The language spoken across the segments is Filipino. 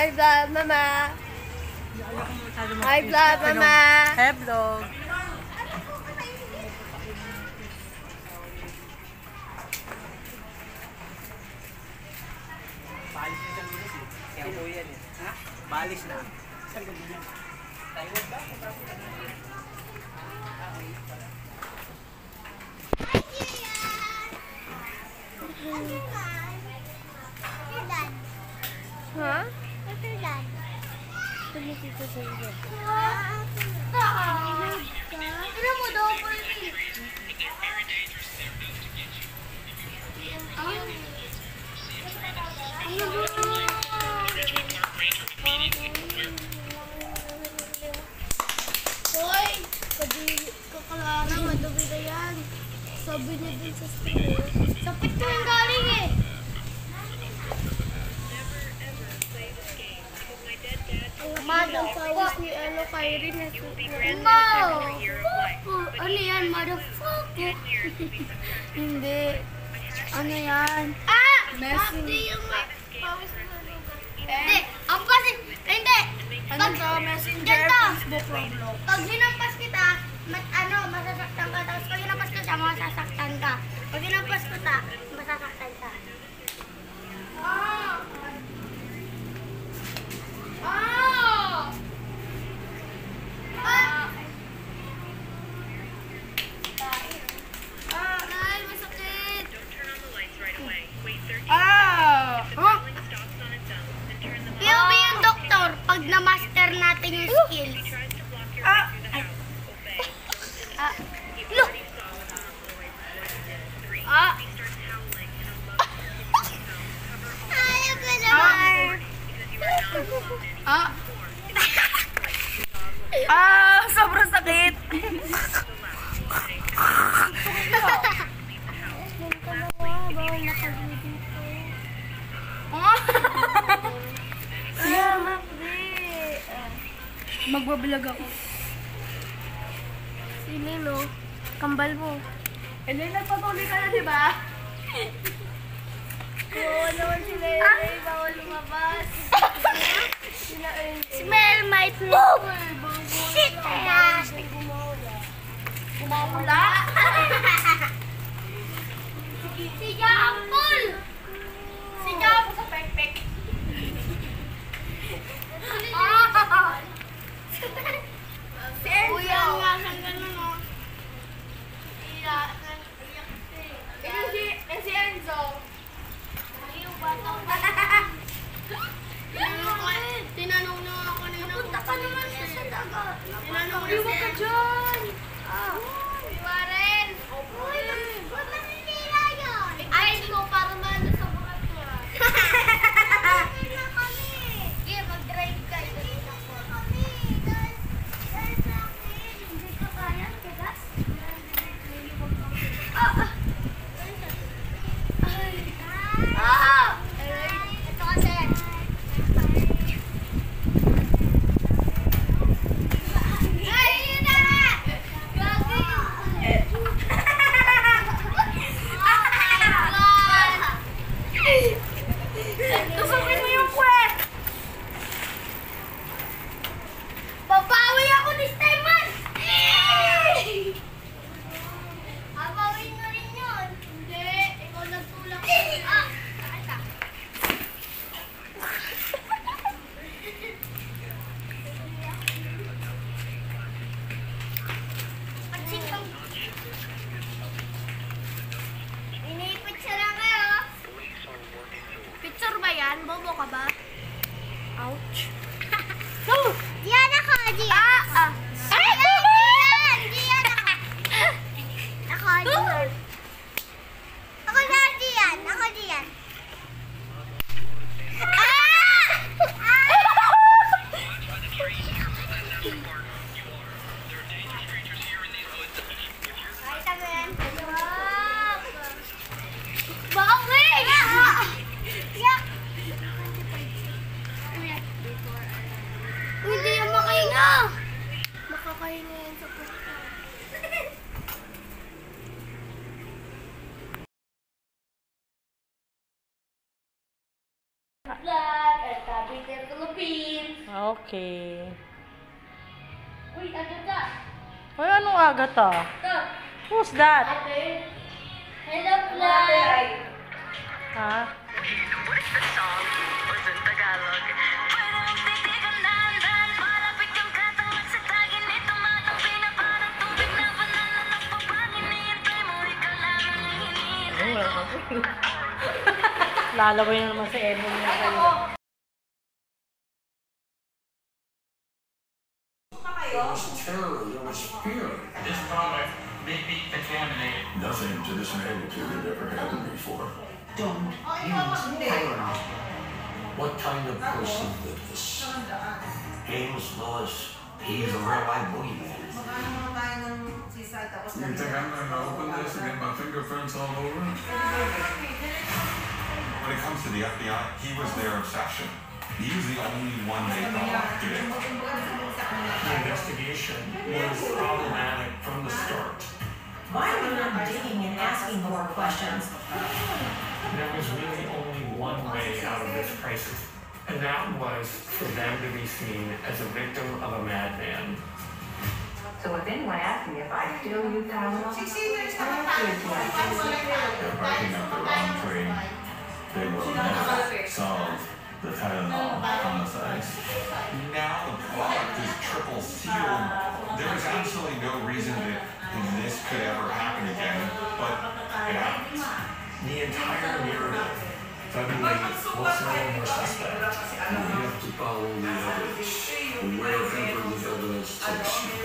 Hi vlog, mama. Hi vlog, mama. Hi vlog. Balis na sa lunes eh. Kaya po yan eh. Ha? Balis na. Taiwan ba? Ha? Ano mo daw po yun? Hoy! Kakalana, madumi na yan. Sabi niya din sa school. Sapit ko yung galing eh. Madam Fawaz ni Elo Kyrie na ano yan, motherfucker? Hindi. Ano yan? Messi yung Fawaz na hindi, ang kasi, hindi. Ano to? Messenger, Ganito. Facebook, Roblox. Pag hinampas kita, masasaktan ka. Tapos pag hinampas ka siya, masasaktan ka. Pag hinampas ko ta, masasaktan ka. Ay, masakit. POV yung doktor, pag na-master natin yung skills. Look! Ayaw ko naman. Sobrang sakit. Magbablog ako. Si Lilo, kambal mo. Elena, patuloy ka na, di ba? Oo naman si Lele, bawal lumabas. Smell my poop! Shit! Kumawala. Si Jampol! Si Jabo sa pekpek. Si Enzo. Kuya nga, saan ganun o? Si Enzo. Ayaw bata ko. Tinanong na ako kanina. Napunta ka naman siya sa dagat. Tinanong na Iwan ka dyan. Iwaren! Uy, ba't naninira yun? Ay, ko para man sa bukat ko. Hindi na kami. Sige, mag-drive ka. Hindi na kami. Dahil sa akin. Hindi ka kaya. Tigas? Ito kasi. Ay, yun na! Gagi! repeat. Okay. Uy, Agata. Ay, anong Agatha? Stop. Who's that? Ate. Hello, Fly. Ha? Lalaway na naman sa Emo niya kayo. There was terror, there was fear. This product may be contaminated. Nothing to this magnitude had ever happened before. Don't use Tylenol. What kind of person did this? James Lewis, he's a real life boogeyman. You think I'm going to open this and get my fingerprints all over it? When it comes to the FBI, he was their obsession. He was the only one they thought did it. The investigation was problematic from the start. Why are we not digging and asking more questions? There was really only one way out of this crisis, and that was for them to be seen as a victim of a madman. So if anyone asks me if I still use Tylenol, They're barking up the wrong tree. They will never solve the Tylenol homicides. Now the product is triple sealed. There is absolutely no reason that this could ever happen again, but it happens. The entire narrative suddenly looks no more suspect. We have to follow the evidence. Wherever the evidence takes you.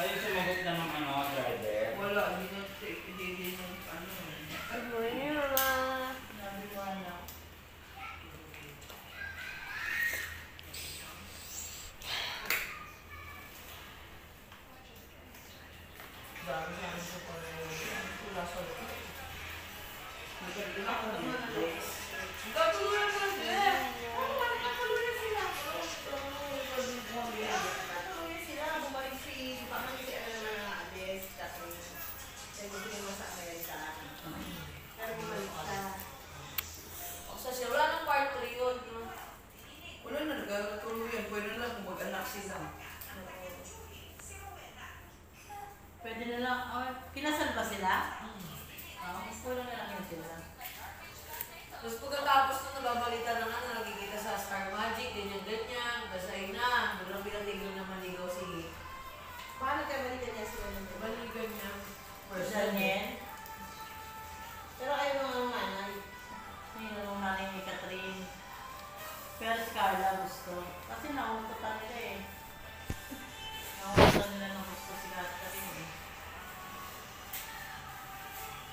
Ayun sumagot na ng driver. Wala, hindi Pwede na lang, kinasal ba sila? Puro na lang yun sila. Tapos pagkatapos nung nababalita na nga na nakikita sa Star Magic, ganyan-ganyan, basahin na, biglang tigil na maligaw si... Paano ka balikan niya sila? Balikan niya. Daniel. Pero ayaw ng nanay. Ayaw ng nanay ni Catherine. Pero si Carla gusto. Kasi nauntutan nila eh. Nauntutan nila ng gusto si Catherine eh.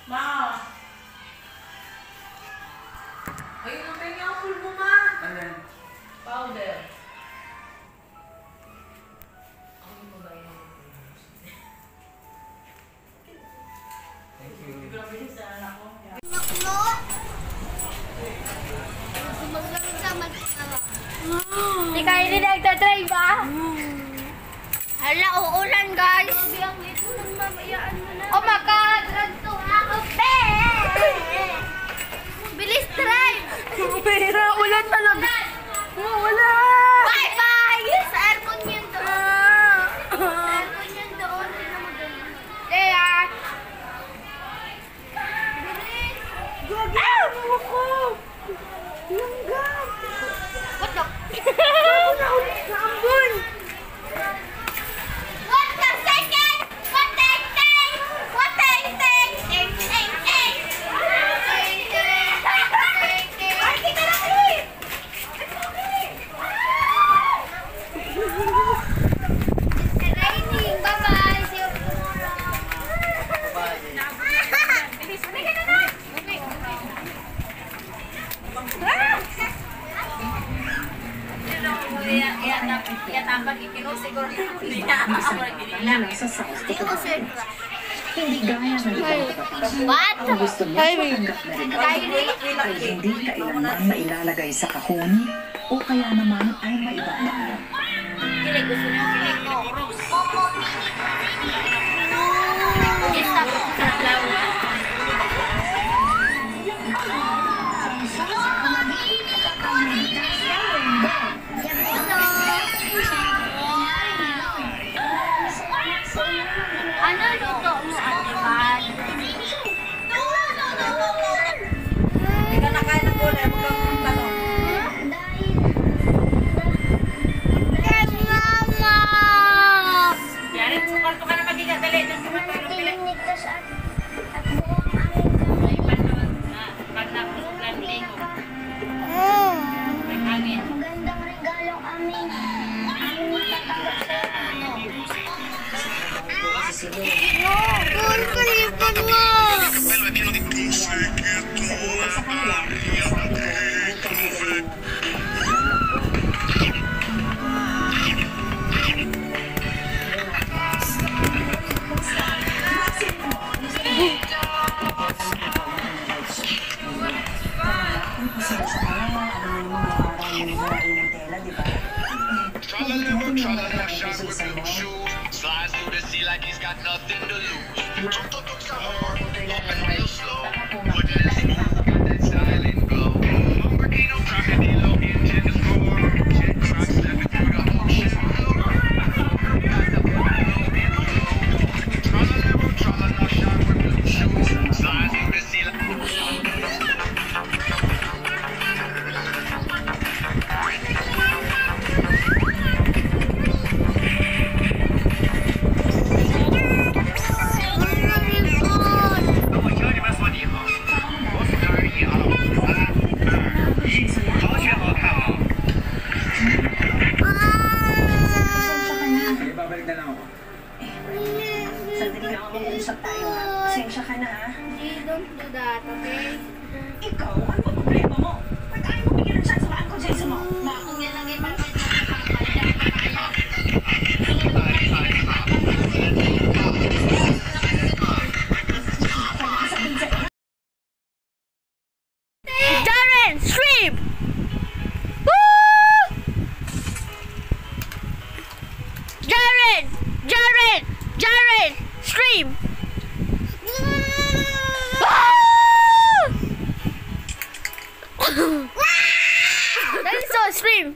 Ma! Ayun ang pineapple mo, ma. Ano yan? Powder. Ang mo ba yun? Thank you. Grabe sa anak ko. Hindi kayo rin nagtatry ba? Hala, uulan guys. Oh my God! Ranto ako, bilis try! Pero ulan talaga. Wala. Bye-bye! Sa aircon yun doon. Sa aircon yun doon. Tignan mo doon. Lea! Bilis! Gagi, ano ako? Langgam. What the? Naambon. What the second? What the thing? What the thing? Ay, kita na ulit! It's raining. Bye-bye. See you tomorrow. Bilis, bumigay na na. Hindi gaya ng ibang kabataan. What? Kung gusto niya patanggap na regalo, ay hindi kailanman mailalagay sa kahon o kaya naman ay maibabaan. Kilig, gusto niyo kilig mo. Momo, mini. Stop sa flower. Ano luto mo, Ate Van? Hindi ka nakain ng gulay, huwag kang magtanong. Mama! Yarin, sa kwarto ka na magigat. Dali, nagsimatulog pila. Ay, panon. Pag nakusulan lingo. May hangin. Magandang regalo kami. No, doon ka lipat mo. Slides through the sea like he's got nothing to lose. Up and real slow, but then it's smooth, got that style and glow. Lamborghini, crocodile, engine is roar. Jet trucks, stepping through the ocean. Got the bottle in the road. Tra-la-la, tra-la-la, shot with blue shoes. Slides through the sea like Don't do that, okay? Ikaw, ano ba problema mo? Ba't ayaw mo bigyan ng chance sa Uncle Jason mo? Kung yan ang ibang Jaren, stream! Woo! Jaren, stream! That is so extreme.